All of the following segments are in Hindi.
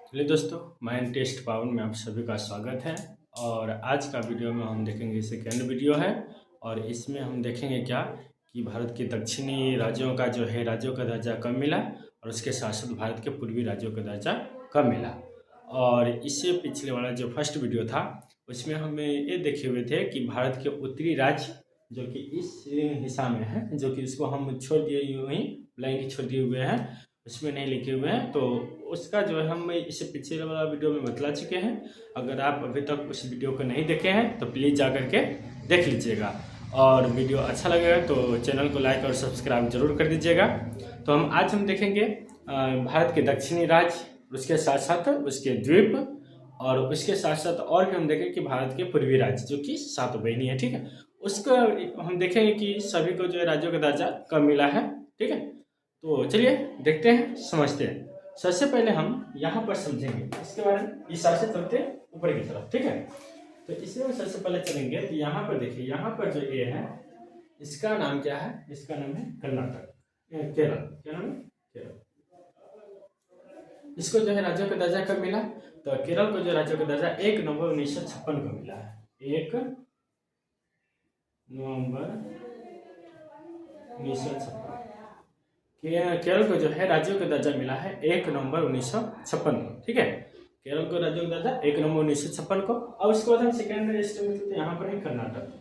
चलिए दोस्तों, माइंड टेस्ट पावन में आप सभी का स्वागत है। और आज का वीडियो में हम देखेंगे, सेकेंड वीडियो है और इसमें हम देखेंगे क्या कि भारत के दक्षिणी राज्यों का जो है राज्यों का दर्जा कब मिला और उसके साथ साथ भारत के पूर्वी राज्यों का दर्जा कब मिला। और इससे पिछले वाला जो फर्स्ट वीडियो था उसमें हमें ये देखे हुए थे कि भारत के उत्तरी राज्य जो कि इस हिस्सा में है, जो कि उसको हम छोड़ दिए हुए ही ब्लैंक छोड़ दिए हुए हैं, उसमें नहीं लिखे हुए हैं, तो उसका जो है हम इससे पिछले वाला वीडियो में बतला चुके हैं। अगर आप अभी तक उस वीडियो को नहीं देखे हैं तो प्लीज़ जा करके देख लीजिएगा। और वीडियो अच्छा लगेगा तो चैनल को लाइक और सब्सक्राइब जरूर कर दीजिएगा। तो हम देखेंगे भारत के दक्षिणी राज्य, उसके साथ साथ उसके द्वीप, और उसके साथ साथ और भी हम देखेंगे कि भारत के पूर्वी राज्य जो कि 7 बहनी है, ठीक है। उसको हम देखेंगे कि सभी को जो है राज्यों का दर्जा कब मिला है, ठीक है। तो चलिए देखते हैं, समझते हैं। सबसे पहले हम यहाँ पर समझेंगे इसके बारे में, इस हिसाब से चलते हैं ऊपर की तरफ, ठीक है। तो इसमें सबसे पहले चलेंगे तो यहाँ पर देखिए, यहाँ पर जो ए है इसका नाम क्या है? इसका नाम है कर्नाटक, केरल। क्या नाम है? केरल। इसको जो है राज्यों का दर्जा कब मिला? तो केरल को जो राज्यों का दर्जा 1 नवंबर 1956 को मिला है। 1 नवंबर 1956 केरल को जो है राज्यों का दर्जा मिला है 1 नवंबर 1956 को, ठीक है। केरल को राज्यों का दर्जा 1 नवंबर 1956 को। अब उसके बाद हम सेकेंड स्टेट में तो यहाँ पर है कर्नाटक,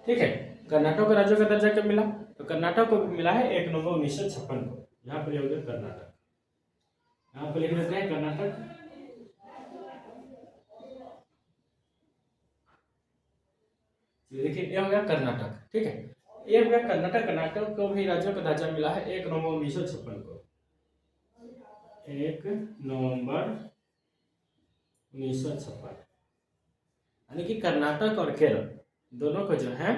ठीक है। कर्नाटक को राज्यों का दर्जा कब मिला? तो कर्नाटक को मिला है 1 नवंबर 1956 को। यहाँ पर हो गया कर्नाटक, यहाँ पर लिख देते हैं कर्नाटक। देखिए ये हो गया कर्नाटक, ठीक है। ये हो गया कर्नाटक। कर्नाटक को भी राज्यों का दर्जा मिला है 1 नवंबर 1956 को। 1 नवंबर 1956, यानी कि कर्नाटक और केरल दोनों को जो है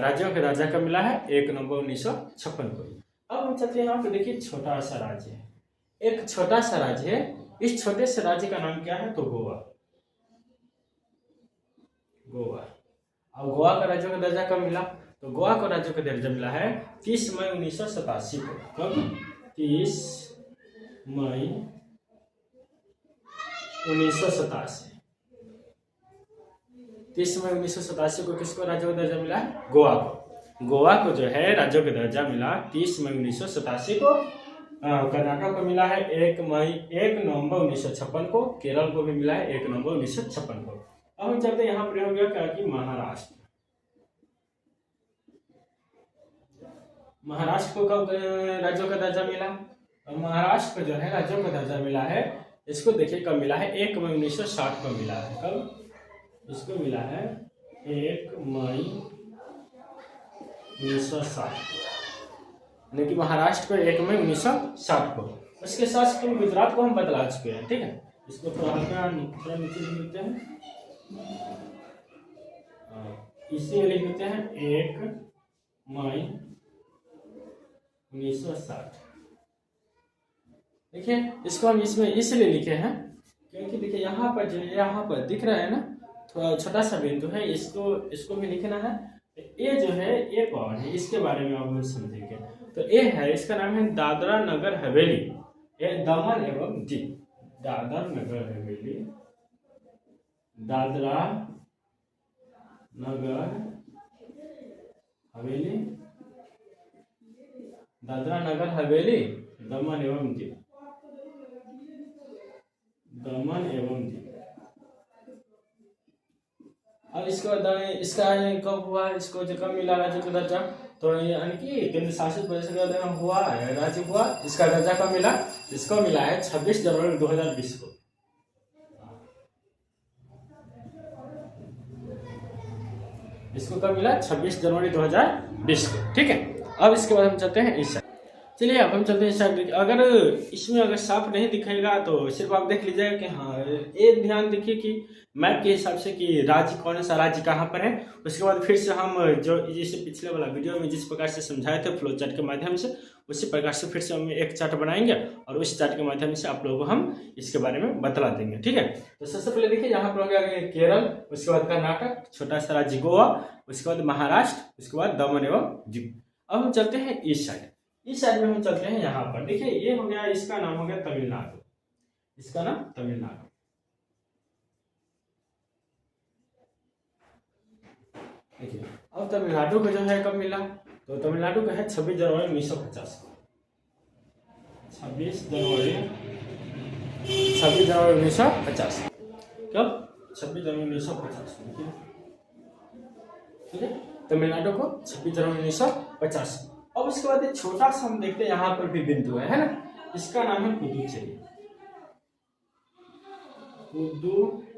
राज्यों का दर्जा कब मिला है? 1 नवंबर 1956 को। अब हम चलते हैं यहाँ पे, देखिए छोटा सा राज्य है, एक छोटा सा राज्य है। इस छोटे से राज्य का नाम क्या है? तो गोवा। गोवा। अब गोवा का राज्यों का दर्जा कब मिला? तो गोवा को राज्यों का दर्जा मिला है 30 मई 1987 को। कब? 30 मई 1987। 30 मई 1987 को किसको राज्यों का दर्जा मिला है? गोवा को। गोवा को जो है राज्यों का दर्जा मिला 30 मई 1987 को। कर्नाटक को मिला है 1 नवंबर 1956 को। केरल को भी मिला है 1 नवंबर 1956 को। अब हम चलते यहाँ पर हो गया क्या कि महाराष्ट्र। महाराष्ट्र को कब राज्यों का दर्जा मिला? महाराष्ट्र को जो है राज्यों का दर्जा मिला है, इसको देखिए कब मिला है? 1 मई 1960 को मिला है। कब? इसको मिला है 1 मई 1960, यानी कि महाराष्ट्र को 1 मई 1960 को। उसके साथ तो गुजरात को हम बदला चुके हैं, ठीक है। इसको थोड़ा नीचे लिख देते हैं, इसी में लिख देते हैं 1 मई 1960। देखिए इसको हम इसमें इसलिए लिखे हैं क्योंकि देखिए यहाँ पर जो यहाँ पर दिख रहा है ना, थोड़ा छोटा सा बिंदु है, इसको भी लिखना है। ये जो है ये कौन है, इसके बारे में आप समझेंगे। तो ये है, इसका नाम है दादरा नगर हवेली, ये दमन एवं दीव। दादर नगर हवेली, दादरा नगर हवेली, दादरा नगर हवेली, दमन एवं दीव, दमन एवं दीव। अब इसका कब हुआ? इसको जो कब मिला राज्य का दर्जा? तो यानी कि केंद्र शासित प्रदेश का हुआ है, राज्य हुआ, इसका दर्जा कब मिला? इसको मिला है 26 जनवरी 2020 को। इसको कब मिला? 26 जनवरी 2020 को, ठीक है। अब इसके बाद हम चलते हैं इस साइड। चलिए अब हम चलते हैं इस साइड। अगर इसमें अगर साफ नहीं दिखेगा तो सिर्फ आप देख लीजिएगा कि हाँ, ये ध्यान देखिए कि मैप के हिसाब से कि राज्य कौन सा राज्य कहाँ पर है। उसके बाद फिर से हम जो जैसे पिछले वाला वीडियो में जिस प्रकार से समझाए थे फ्लो चार्ट के माध्यम से, उसी प्रकार से फिर से हम एक चार्ट बनाएंगे और उस चार्ट के माध्यम से आप लोगों को हम इसके बारे में बतला देंगे, ठीक है। तो सबसे पहले देखिए यहाँ पर हो गया केरल, उसके बाद कर्नाटक, छोटा सा राज्य गोवा, उसके बाद महाराष्ट्र, उसके बाद दमन एवं दीव। अब हम चलते हैं इस साइड। इस साइड में हम चलते हैं यहाँ पर, देखिए ये हो गया, इसका नाम हो गया तमिलनाडु। इसका नाम तमिलनाडु। देखिए अब तमिलनाडु को जो है कब मिला, तो तमिलनाडु का है 26 जनवरी 1950 को। 26 जनवरी 1950 कब 26 जनवरी 1950 को, ठीक है। तमिलनाडु को 26 जनवरी 1950। अब उसके बाद एक छोटा सा हम देखते हैं, यहाँ पर भी बिंदु है ना, इसका नाम है पुदुचेरी। पुदुचेरी।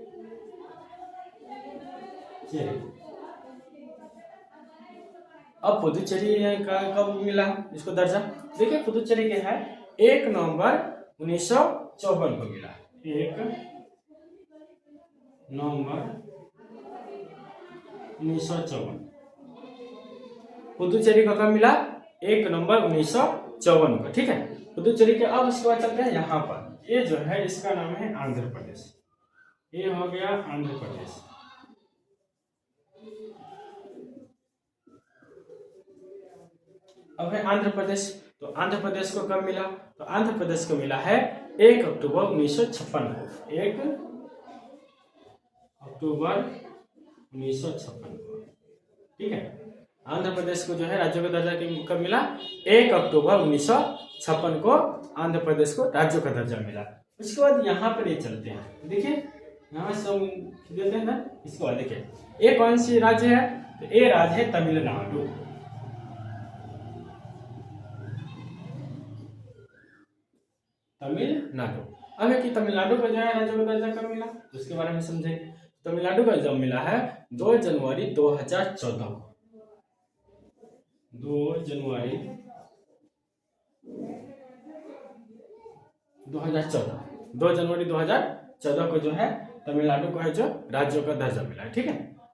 अब पुदुचेरी का कब मिला इसको दर्जा, देखिए पुदुचेरी के है 1 नवंबर 1954 को मिला। 1 नवंबर 1954 पुदुचेरी को कब मिला, 1 नवंबर 1954 को, ठीक है। पुदुचेरी के अब उसके बाद चलते हैं यहाँ पर, ये जो है इसका नाम है आंध्र प्रदेश। ये हो गया आंध्र प्रदेश। अब है आंध्र प्रदेश, तो आंध्र प्रदेश को कब मिला, तो आंध्र प्रदेश को मिला है 1 अक्टूबर 1956 को। 1 अक्टूबर 1956 को, ठीक है। आंध्र प्रदेश को जो है राज्य का दर्जा कब मिला, 1 अक्टूबर 1956 को आंध्र प्रदेश को राज्य का दर्जा मिला। उसके बाद यहाँ पर ये चलते हैं, देखिए यहाँ से देते हैं ना, इसके बाद देखिए ये कौन सी राज्य है, तो ये राज्य है तमिलनाडु। तमिलनाडु। अब है कि तमिलनाडु का जो है राज्य का दर्जा कब मिला, तो उसके बारे में समझेंगे। तमिलनाडु का जब मिला है 2 जनवरी 2014 को। 2 जनवरी 2014, 2 जनवरी 2014 को जो है तमिलनाडु को है जो राज्यों का दर्जा मिला है, ठीक है।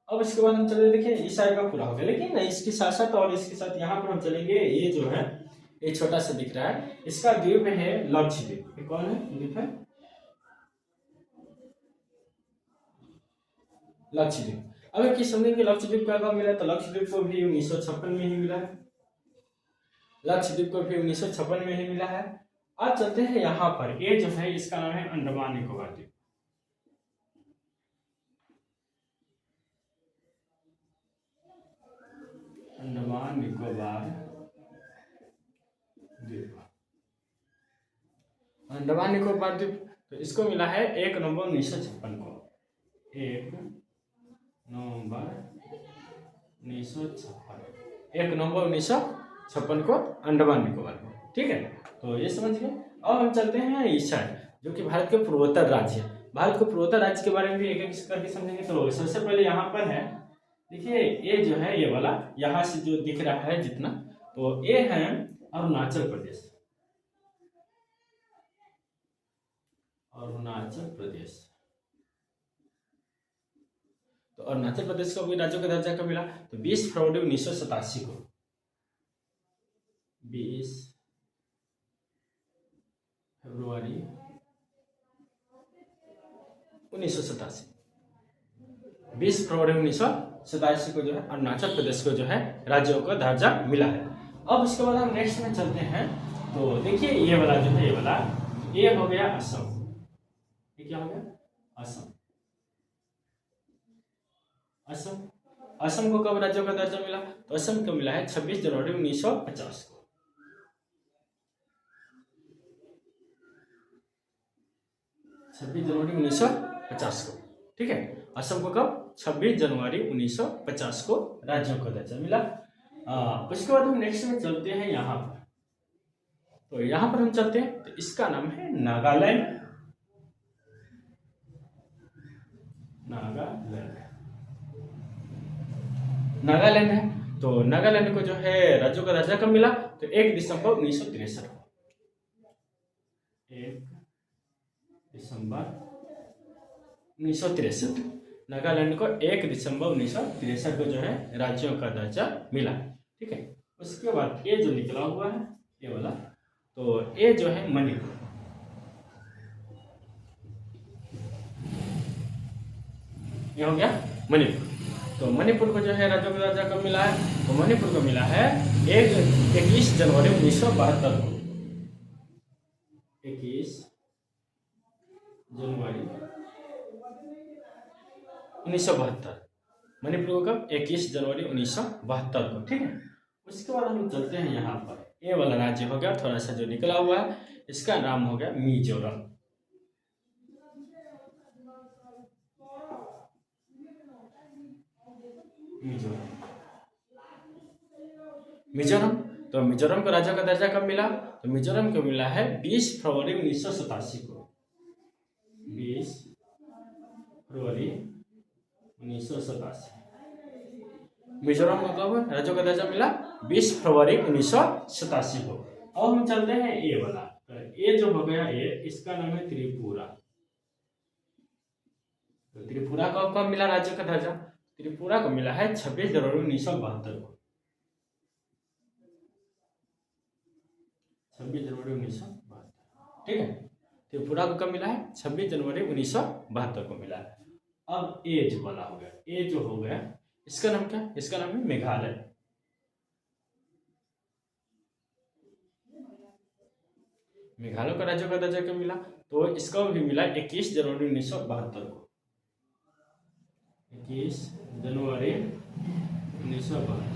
अब इसके बाद हम चले, देखिए इस साइड का पूरा हो गया, लेकिन इसके साथ साथ और इसके साथ यहाँ पर हम चलेंगे, ये जो है ये छोटा सा दिख रहा है, इसका द्वीप है लक्षद्वीप। ये कौन है द्वीप है, लक्षद्वीप। अब एक समझेंगे लक्षद्वीप का कब मिला, तो लक्षद्वीप को भी 1956 में ही मिला है। लक्षद्वीप को भी 1956 में ही मिला है। अब चलते हैं यहाँ पर, ये जो है इसका नाम है अंडमान निकोबार द्वीप। अंडमान निकोबार द्वीप। अंडमान निकोबार द्वीप, तो इसको मिला है 1 नवंबर 1956 को। 1 नवंबर 1956, 1 नवंबर 1956 को अंडमान निकोबार में, ठीक है। तो ये समझ गए। अब हम चलते हैं इस साइड, जो कि भारत के पूर्वोत्तर राज्य है। भारत के पूर्वोत्तर राज्य के बारे में भी एक एक करके समझेंगे। तो सबसे पहले यहाँ पर है, देखिए ये जो है ये वाला यहाँ से जो दिख रहा है जितना, तो ये है अरुणाचल प्रदेश। अरुणाचल प्रदेश, तो अरुणाचल प्रदेश को भी राज्य का दर्जा कब मिला, तो 20 फरवरी 1987 को। 20 फरवरी 1987, 20 फरवरी 1987 को जो है अरुणाचल प्रदेश को जो है राज्यों का दर्जा मिला है। अब उसके बाद हम नेक्स्ट में चलते हैं, तो देखिए ये वाला जो है, ये वाला ये हो गया असम। ये क्या हो गया, असम। असम, असम को कब राज्यों का दर्जा मिला, तो असम को मिला है 26 जनवरी 1950 को। 26 जनवरी 1950 को, ठीक है। असम को कब, 26 जनवरी 1950 को राज्यों का दर्जा मिला। उसके बाद हम नेक्स्ट में चलते हैं यहाँ पर, तो यहाँ पर हम चलते हैं, तो इसका नाम है नागालैंड। नागालैंड, नागालैंड है, तो नागालैंड को जो है राज्यों का दर्जा कब मिला, तो 1 दिसंबर 1963 को। 1 दिसंबर 1963, नागालैंड को 1 दिसंबर 1963 को जो है राज्यों का दर्जा मिला, ठीक है। उसके बाद ये जो निकला हुआ है ये वाला, तो ये जो है मणिपुर। ये हो गया मणिपुर, तो मणिपुर को जो है राज्यों का दर्जा कब मिला है, तो मणिपुर को मिला है 21 जनवरी 1972 को। 21 जनवरी 1972। मणिपुर को कब? 21 जनवरी 1972 को। ठीक है, उसके बाद हम चलते हैं यहाँ पर, ये वाला राज्य हो गया थोड़ा सा जो निकला हुआ है, इसका नाम हो गया मिजोरम। मिजोरम, तो मिजोरम को राज्य का दर्जा कब मिला? तो मिजोरम को मिला है 20 फरवरी 1987 को। 20 फरवरी 1987 मिजोरम को कब राज्य का दर्जा मिला? 20 फरवरी 1987 को। अब हम चलते हैं ए वाला, तो ए जो हो गया ए, इसका नाम है त्रिपुरा। तो त्रिपुरा को कब मिला राज्य का दर्जा? त्रिपुरा को मिला है 26 जनवरी 1972 को। 26 जनवरी 1972। ठीक है, त्रिपुरा को कब मिला है? 26 जनवरी 1972 को मिला है। अब ए जो वाला हो गया, ए जो हो गया, इसका नाम क्या? इसका नाम है मेघालय। मेघालय का राज्य का दर्जा कब मिला? तो इसका भी मिला 21 जनवरी 1972 को। 21 जनवरी 1972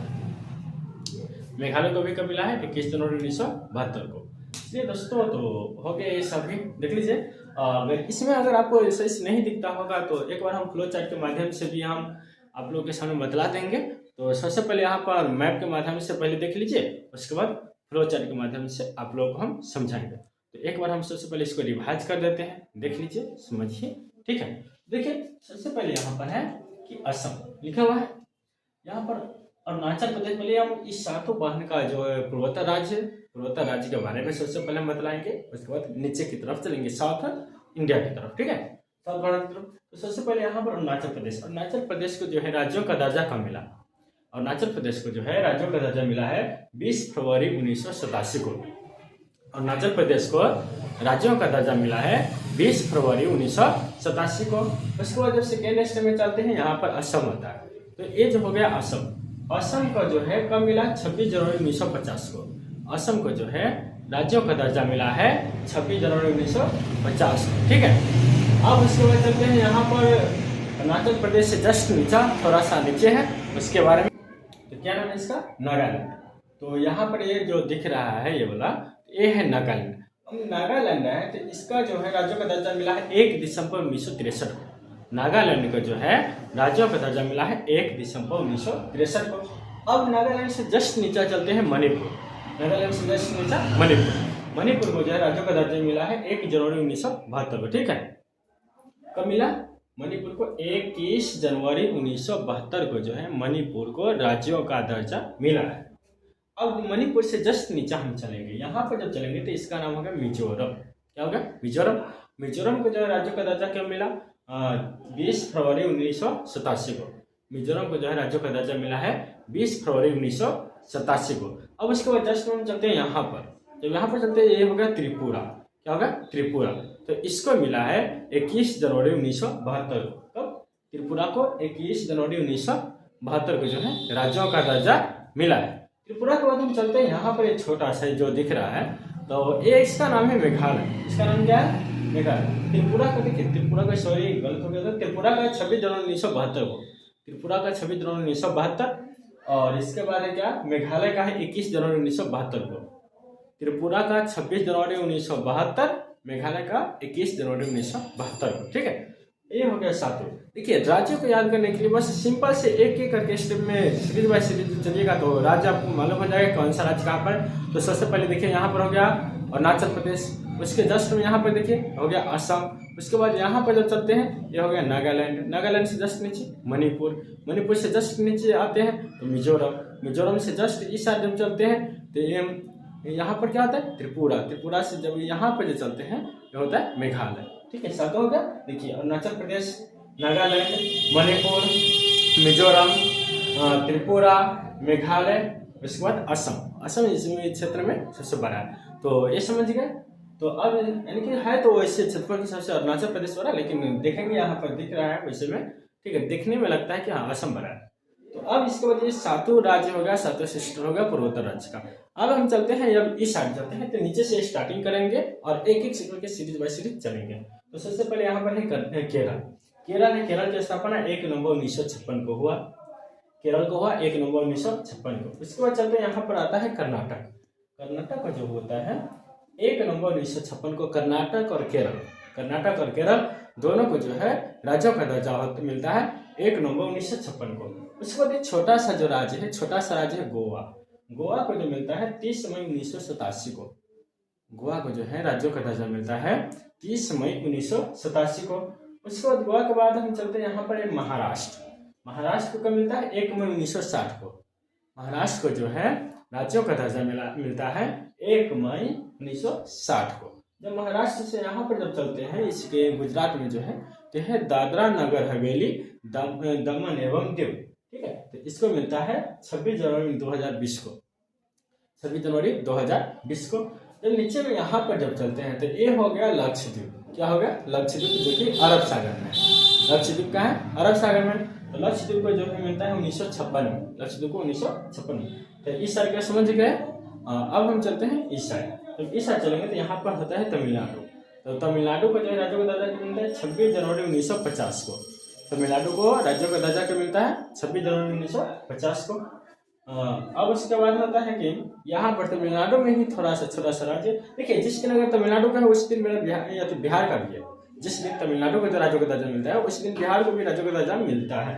मेघालय को भी कब मिला है? 21 जनवरी 1972 को। इसलिए दोस्तों तो हो गया ये सभी, देख लीजिए। अगर इसमें अगर आपको सही नहीं दिखता होगा तो एक बार हम फ्लो चार्ट के माध्यम से भी हम आप लोगों के सामने बतला देंगे। तो सबसे पहले यहाँ पर मैप के माध्यम से पहले देख लीजिए, उसके बाद फ्लो चार्ट के माध्यम से आप लोगों को हम समझाएंगे। तो एक बार हम सबसे पहले इसको रिवाइज कर देते हैं, देख लीजिए, समझिए। ठीक है, देखिए सबसे पहले यहाँ पर है कि असम लिखा हुआ है, यहाँ पर अरुणाचल प्रदेश। पहले हम इस सातों बहन का जो है पूर्वोत्तर राज्य के बारे में सबसे पहले हम बतलाएंगे, उसके बाद नीचे की तरफ चलेंगे, साउथ इंडिया की तरफ। ठीक है, साउथ भारत की तरफ। तो सबसे पहले यहाँ पर अरुणाचल प्रदेश को जो है राज्यों का दर्जा कब मिला? अरुणाचल प्रदेश को जो है राज्यों का दर्जा मिला है 20 फरवरी 1987 को। अरुणाचल प्रदेश को राज्यों का दर्जा मिला है 20 फरवरी 1987 को। उसके बाद जब सेकेंड स्टेप में चलते हैं, यहाँ पर असम आता है। तो ये जो हो गया असम का जो है कब मिला? 26 जनवरी 1950 को। असम को जो है राज्यों का दर्जा मिला है 26 जनवरी 1950 को। ठीक है, अब उसके बाद चलते हैं यहाँ पर अरुणाचल प्रदेश से जस्ट नीचा, थोड़ा सा नीचे है, उसके बारे में। तो क्या नाम है इसका? नागालैंड। तो यहाँ पर ये जो दिख रहा है ये वाला, ये है नागालैंड। अब नागालैंड है तो इसका जो है राज्यों का दर्जा मिला है 1 दिसंबर 1963 को। नागालैंड का जो है राज्यों का दर्जा मिला है 1 दिसंबर 1963 को। अब नागालैंड से जस्ट नीचा चलते हैं मणिपुर। नागालैंड से जस्ट नीचा मणिपुर को जो है राज्यों का दर्जा मिला है 1 जनवरी 1972 को। ठीक है, कब मिला? मणिपुर को 21 जनवरी 1972 को जो है मणिपुर को राज्यों का दर्जा मिला है। अब मणिपुर से जस्ट नीचे हम चलेंगे, यहाँ पर जब चलेंगे तो इसका नाम होगा मिजोरम। क्या होगा? मिजोरम को जो है राज्यों का दर्जा कब मिला? 20 फरवरी 1987 को। मिजोरम को जो है राज्यों का दर्जा मिला है 20 फरवरी 1987 को। अब उसके बाद जस्ट हम चलते हैं यहाँ पर, जब यहाँ पर चलते हैं ये हो गया त्रिपुरा। क्या होगा? त्रिपुरा। तो इसको मिला है 21 जनवरी 1972 को। कब? त्रिपुरा को 21 जनवरी 1972 को जो है राज्यों का दर्जा मिला है। त्रिपुरा के बाद हम चलते हैं यहाँ पर एक छोटा सा जो दिख रहा है, तो ये इसका नाम है मेघालय। इसका नाम क्या है? मेघालय। त्रिपुरा का देखिए, त्रिपुरा का सॉरी गलत हो गया था, त्रिपुरा का 26 जनवरी 1972 को। त्रिपुरा का 26 जनवरी 1972 और इसके बाद है क्या? मेघालय का है 21 जनवरी 1972 को। त्रिपुरा का 26 जनवरी 1972, मेघालय का 21 जनवरी 1972 को। ठीक है, ये हो गया सातों। देखिए राज्यों को याद करने के लिए बस सिंपल से एक एक करके स्टेप में सीरीज बाय सीरीज चलिएगा तो राज्य आपको मालूम हो जाएगा कौन सा राज्य कहाँ पर। तो सबसे पहले देखिए यहाँ पर हो गया अरुणाचल प्रदेश, उसके जस्ट में यहाँ पर देखिए हो गया असम। उसके बाद यहाँ पर जब चलते हैं ये हो गया नागालैंड से जस्ट नीचे मणिपुर से जस्ट नीचे आते हैं तो मिजोरम से जस्ट इस साइड जब चलते हैं तो यहाँ पर क्या होता है? त्रिपुरा से जब यहाँ पर जो चलते हैं ये होता है मेघालय। ठीक है, सातों हो गया। देखिए अरुणाचल प्रदेश, नागालैंड, मणिपुर, मिजोरम, त्रिपुरा, मेघालय, उसके बाद असम इसमें क्षेत्र में सबसे बड़ा है। तो ये समझ गए। तो अब यानी कि है तो वैसे क्षेत्रफल के हिसाब से अरुणाचल प्रदेश बड़ा, लेकिन देखेंगे यहाँ पर दिख रहा है वैसे में। ठीक है, देखने में लगता है कि हाँ असम बड़ा है। तो अब इसके बाद ये सातों राज्य हो गया, सातों सिस्टर हो गया पूर्वोत्तर राज्य का। अब हम चलते हैं, जब इस साइड चलते हैं तो नीचे से स्टार्टिंग करेंगे और एक एक सेक्टर के सीरीज बाय सीरीज चलेंगे। तो सबसे पहले यहाँ पर है केरल की स्थापना 1 नवंबर 1956 को हुआ। केरल को हुआ 1 नवंबर 1956 को। उसके बाद चलते यहाँ पर आता है कर्नाटक। कर्नाटक का जो होता है 1 नवंबर 1956 को कर्नाटक और केरल दोनों को जो है राज्यों का दर्जा मिलता है 1 नवंबर 1956 को। उसके बाद एक छोटा सा राज्य है गोवा को जो मिलता है 30 मई 1987 को। गोवा को जो है राज्यों का दर्जा मिलता है 30 मई 1987 को। उसके बाद गोवा के बाद हम चलते हैं यहाँ पर महाराष्ट्र को कब मिलता है 1 मई 1960 को। महाराष्ट्र को जो है राज्यों का दर्जा मिलता है 1 मई 1960 को। जब महाराष्ट्र से यहाँ पर जब चलते हैं इसके गुजरात में जो है तो है दादरा नगर हवेली दमन एवं दीव, ठीक है। तो इसको मिलता है 26 जनवरी 2020 को। 26 जनवरी 2020 को। जब नीचे में यहाँ पर जब चलते हैं तो ये हो गया लक्षद्वीप। क्या हो गया? लक्षद्वीप, जो कि अरब सागर में है। लक्षद्वीप का है अरब सागर में। तो लक्षद्वीप को जो है मिलता है 1956 में। लक्षद्वीप को 1956 में। तो इस साइड का समझ गए। अब हम चलते हैं इस साइड। तो इस साइड चलेंगे तो यहाँ पर होता है तमिलनाडु। तो तमिलनाडु को जो है राज्यों का दर्जा क्यों मिलता है 26 जनवरी 1950 को। तमिलनाडु को राज्यों का दर्जा क्यों मिलता है 26 जनवरी 1950 को। अब उसके बाद होता है कि यहाँ पर तमिलनाडु में ही थोड़ा सा छोटा सा राज्य। देखिए, जिस दिन अगर तमिलनाडु का है उस दिन मेरा बिहार या तो बिहार का भी है। जिस दिन तमिलनाडु को जो राज्यों का दर्जा मिलता है उस दिन बिहार को भी राज्यों का दर्जा मिलता है।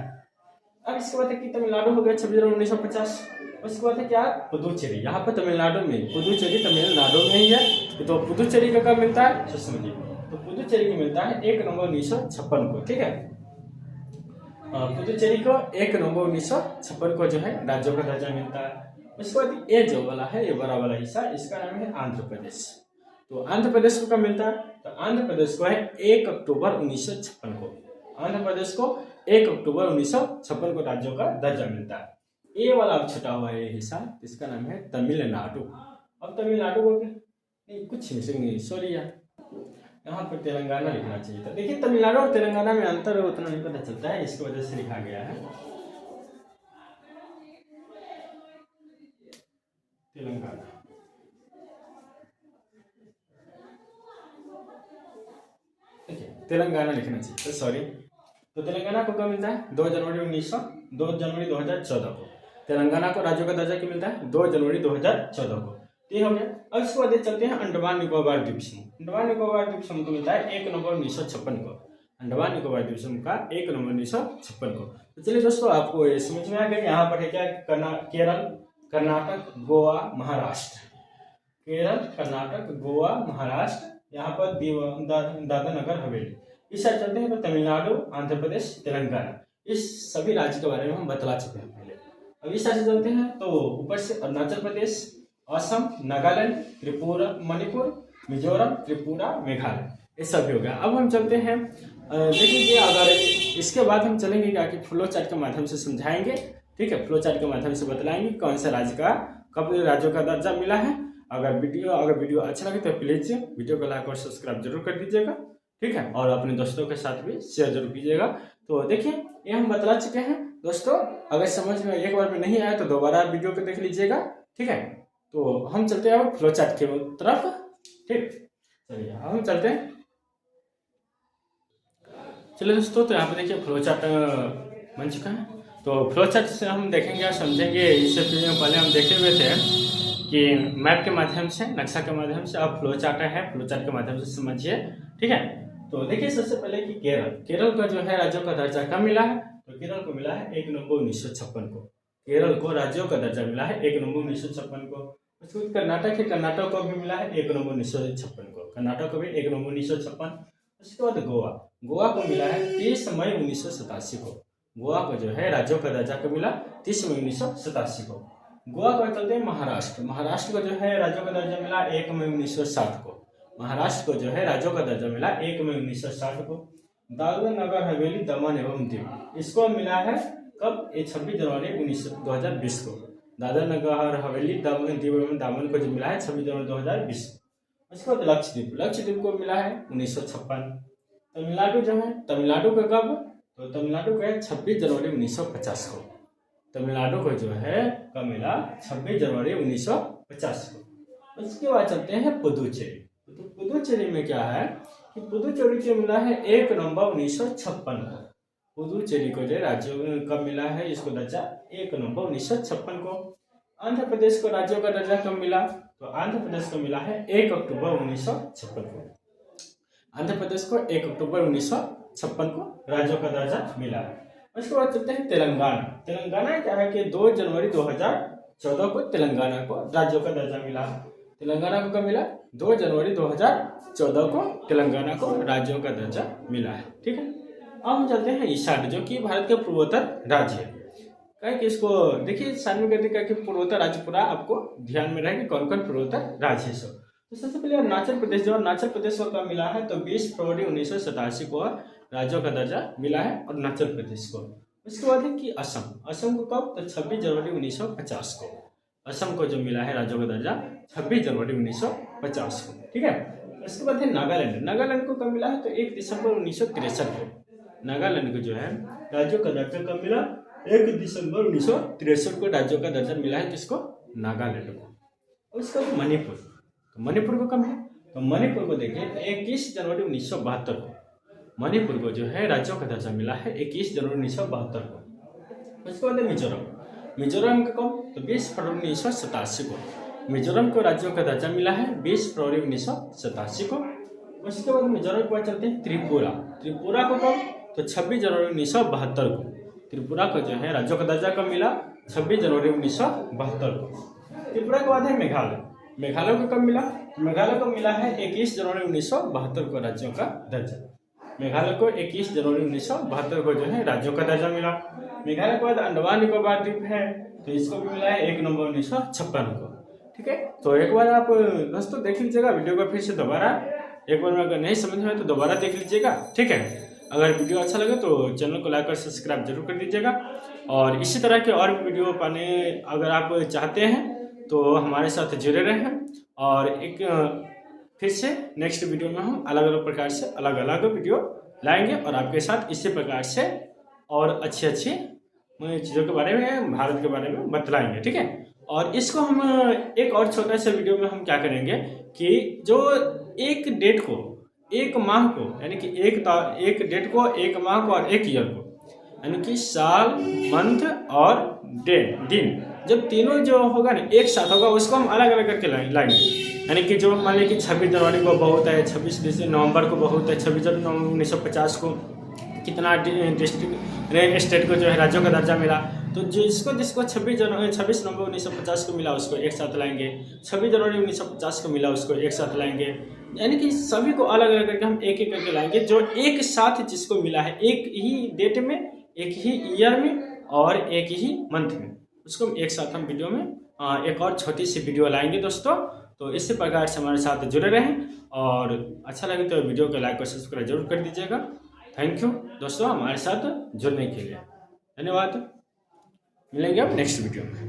अब इसके बाद है कि तमिलनाडु हो गया 26 जनवरी 1950। उसके बाद है क्या? पुदुचेरी। यहाँ पर तमिलनाडु में, पुदुचेरी तमिलनाडु में ही है। तो पुदुचेरी का कब मिलता है तो समझिए। तो पुदुचेरी को मिलता है 1 नवंबर 1956 को, ठीक है। पुदुचेरी को 1 नवंबर 1956 को जो है राज्यों का दर्जा मिलता है। उसके बाद ये जो वाला है, ये बड़ा वाला हिस्सा, इसका नाम है आंध्र प्रदेश। तो आंध्र प्रदेश को कब मिलता है? तो आंध्र प्रदेश को है 1 अक्टूबर 1956 को। आंध्र प्रदेश को 1 अक्टूबर 1956 को राज्यों का दर्जा मिलता है। ये वाला अब छुटा हुआ है हिस्सा, इसका नाम है तमिलनाडु। अब तमिलनाडु को नहीं, कुछ नहीं, सॉरी यार, यहाँ पर तेलंगाना लिखना चाहिए था। देखिए, तमिलनाडु और तेलंगाना में अंतर उतना नहीं पता चलता है, इसकी वजह से लिखा गया है तेलंगाना। देखिए, तेलंगाना लिखना चाहिए था, सॉरी। तो तेलंगाना को कब मिलता है 2 जनवरी 2014 को। तेलंगाना को राज्यों का दर्जा क्यों मिलता है 2 जनवरी 2014 को। ये हो गया। अब इसके बाद चलते हैं अंडमान निकोबार द्वीप समूह। अंडमान निकोबार द्वीप समूह को मिलता है 1 नवंबर 1956 को। अंडमान निकोबार द्वीप समूह का 1 नवंबर 1956 को। तो चलिए दोस्तों, आपको ये समझ में आ गया। यहाँ पर है क्या? केरल, कर्नाटक, गोवा, महाराष्ट्र। केरल, कर्नाटक, गोवा, महाराष्ट्र, यहाँ पर दादरा नगर हवेली। इस साइड चलते हैं तो तमिलनाडु, आंध्र प्रदेश, तेलंगाना, इस सभी राज्य के बारे में हम बतला चुके हैं पहले। अब इस साइड चलते हैं तो ऊपर से अरुणाचल प्रदेश, असम, नागालैंड, त्रिपुरा, मणिपुर, मिजोरम, त्रिपुरा, मेघालय, ये सब हो गया। अब हम चलते हैं, देखिए, अगर इसके बाद हम चलेंगे क्या कि फ्लो चार्ट के माध्यम से समझाएंगे, ठीक है। फ्लो चार्ट के माध्यम से बतलाएंगे कौन सा राज्य का कब राज्यों का दर्जा मिला है। अगर वीडियो अच्छा लगे तो प्लीज वीडियो को लाइक और सब्सक्राइब जरूर कर दीजिएगा, ठीक है। और अपने दोस्तों के साथ भी शेयर जरूर कीजिएगा। तो देखिए, ये हम बतला चुके हैं दोस्तों। अगर समझ में एक बार में नहीं आया तो दोबारा वीडियो को देख लीजिएगा, ठीक है। तो हम चलते हैं अब फ्लो चार्ट के तरफ, ठीक। चलिए, हम चलते हैं। चलिए दोस्तों, तो यहाँ पे देखिए फ्लो चार्ट बन चुका है। तो फ्लो चार्ट से हम देखेंगे और समझेंगे। इससे पहले हम देखे हुए थे कि मैप के माध्यम से, नक्शा के माध्यम से। अब फ्लो चार्ट है, फ्लो चार्ट के माध्यम से समझिए, ठीक है। तो देखिए, सबसे पहले कि केरल का जो है राज्यों का दर्जा कब मिला है? तो केरल को मिला है 1 नवंबर 1956 को। केरल को राज्यों का दर्जा मिला है 1 नवंबर 1956 को। उसके बाद कर्नाटक है, कर्नाटक को भी मिला है 1 नवंबर 1956 को। कर्नाटक को भी 1 नवंबर 1956। उसके बाद गोवा को मिला है 30 मई 1987 को। गोवा को जो है राज्यों का दर्जा कब मिला 30 मई 1987 को। गोवा को चलते हैं महाराष्ट्र को जो है राज्यों का दर्जा मिला 1 मई 1960 को। महाराष्ट्र को जो है राज्यों का दर्जा मिला 1 मई 1960 को। दादरा नगर हवेली दमन एवं दीव, इसको मिला है कब? 26 जनवरी 2020 को। दादरा नगर हवेली दीव एवं दामन को जो मिला है 26 जनवरी 2020। उसके बाद लक्षद्वीप को मिला है 1956। तमिलनाडु जो है, तमिलनाडु का कब? तो तमिलनाडु का है 26 जनवरी 1950 को। तमिलनाडु को जो है कब मिला 26 जनवरी 1950 को। उसके बाद चलते हैं पुदुचेरी। तो पुदुचेरी में क्या है कि पुदुचेरी को मिला है 1 नवंबर 1956 को। पुदुचेरी को जो राज्य कब मिला है इसको दर्जा 1 नवंबर 1956 को। आंध्र प्रदेश को राज्यों का दर्जा कब मिला, तो आंध्र प्रदेश को मिला है 1 अक्टूबर 1956 को। आंध्र प्रदेश को 1 अक्टूबर 1956 को राज्यों का दर्जा मिला है। उसके बाद चलते हैं तेलंगाना। तेलंगाना क्या है कि 2 जनवरी 2014 को तेलंगाना को राज्यों का दर्जा मिला। तेलंगाना को कब मिला, 2 जनवरी 2014 को तेलंगाना को राज्यों का दर्जा मिला है। ठीक है, अब हम चलते हैं ईशान्य, जो कि भारत के पूर्वोत्तर राज्य है। कहें कि इसको देखिए सामने गति का कि पूर्वोत्तर राज्य पूरा आपको ध्यान में रहे कि कौन कौन पूर्वोत्तर राज्य है। तो सबसे पहले अरुणाचल प्रदेश, जो अरुणाचल प्रदेश को कब मिला है, तो 20 फरवरी 1987 को राज्यों का दर्जा मिला है अरुणाचल प्रदेश को। उसके बाद है कि असम को कब, तो 26 जनवरी 1950 को असम को जो मिला है राज्यों का दर्जा 26 जनवरी 1950 को। ठीक है, उसके बाद है नागालैंड। नागालैंड को कब मिला है, तो 1 दिसंबर 1963 को नागालैंड को जो है राज्यों का दर्जा कब मिला, 1 दिसंबर 1963 को राज्यों का दर्जा मिला है किसको, नागालैंड को। उसके बाद मणिपुर, तो मणिपुर को कब है, तो मणिपुर को देखिए 21 जनवरी 1972 को मणिपुर को जो है राज्यों का दर्जा मिला है 21 जनवरी 1972 को। उसके बाद मिजोरम। मिजोरम का कब, तो 20 फरवरी 1987 को मिजोरम को राज्यों का दर्जा मिला है 20 फरवरी 1987 को। उसके बाद मिजोरम के बाद चलते हैं त्रिपुरा। त्रिपुरा को कब, तो 26 जनवरी 1972 को त्रिपुरा को जो है राज्यों का दर्जा कब मिला, 26 जनवरी 1972 को। त्रिपुरा के बाद है मेघालय। मेघालय को कब मिला, मेघालय को मिला है 21 जनवरी 1972 को राज्यों का दर्जा। मेघालय को 21 जनवरी 1972 को जो है राज्यों का दर्जा मिला। मेघालय के बाद अंडमान निकोबार द्वीप है, तो इसको भी मिला है 1 नवंबर 1956 को। ठीक है, तो एक बार आप दोस्तों देख लीजिएगा वीडियो को फिर से दोबारा, एक बार में अगर नहीं समझ में आए तो दोबारा देख लीजिएगा। ठीक है, अगर वीडियो अच्छा लगे तो चैनल को लाइक और सब्सक्राइब जरूर कर दीजिएगा। और इसी तरह के और भी वीडियो पाने अगर आप चाहते हैं तो हमारे साथ जुड़े रहें। और एक फिर से नेक्स्ट वीडियो में हम अलग अलग प्रकार से अलग अलग वीडियो लाएंगे और आपके साथ इसी प्रकार से और अच्छी अच्छी चीज़ों के बारे में, भारत के बारे में बतलाएंगे। ठीक है, और इसको हम एक और छोटा सा वीडियो में हम क्या करेंगे कि जो एक डेट को, एक माह को, यानी कि एक डेट को, एक माह को और एक ईयर को, यानी कि साल, मंथ और दिन, जब तीनों जो होगा ना एक साथ होगा उसको हम अलग अलग करके लाएंगे। यानी कि जो मान लीजिए कि 26 जनवरी को बहुत है, 26 नवंबर को बहुत है, 26 जनवरी 1950 को कितना डिस्ट्रिक्ट स्टेट को जो है राज्यों का दर्जा मिला, तो जिसको 26 नवंबर 1950 को मिला उसको एक साथ लाएंगे, 26 जनवरी 1950 को मिला उसको एक साथ लाएंगे। यानी कि सभी को अलग अलग करके हम एक एक करके लाएंगे, जो एक साथ जिसको मिला है एक ही डेट में, एक ही ईयर में और एक ही मंथ में, उसको एक साथ हम वीडियो में एक और छोटी सी वीडियो लाएंगे दोस्तों। तो इसी प्रकार से हमारे साथ जुड़े रहें और अच्छा लगे तो वीडियो को लाइक और सब्सक्राइब जरूर कर दीजिएगा। थैंक यू दोस्तों हमारे साथ जुड़ने के लिए, धन्यवाद। मिलेंगे अब नेक्स्ट वीडियो में।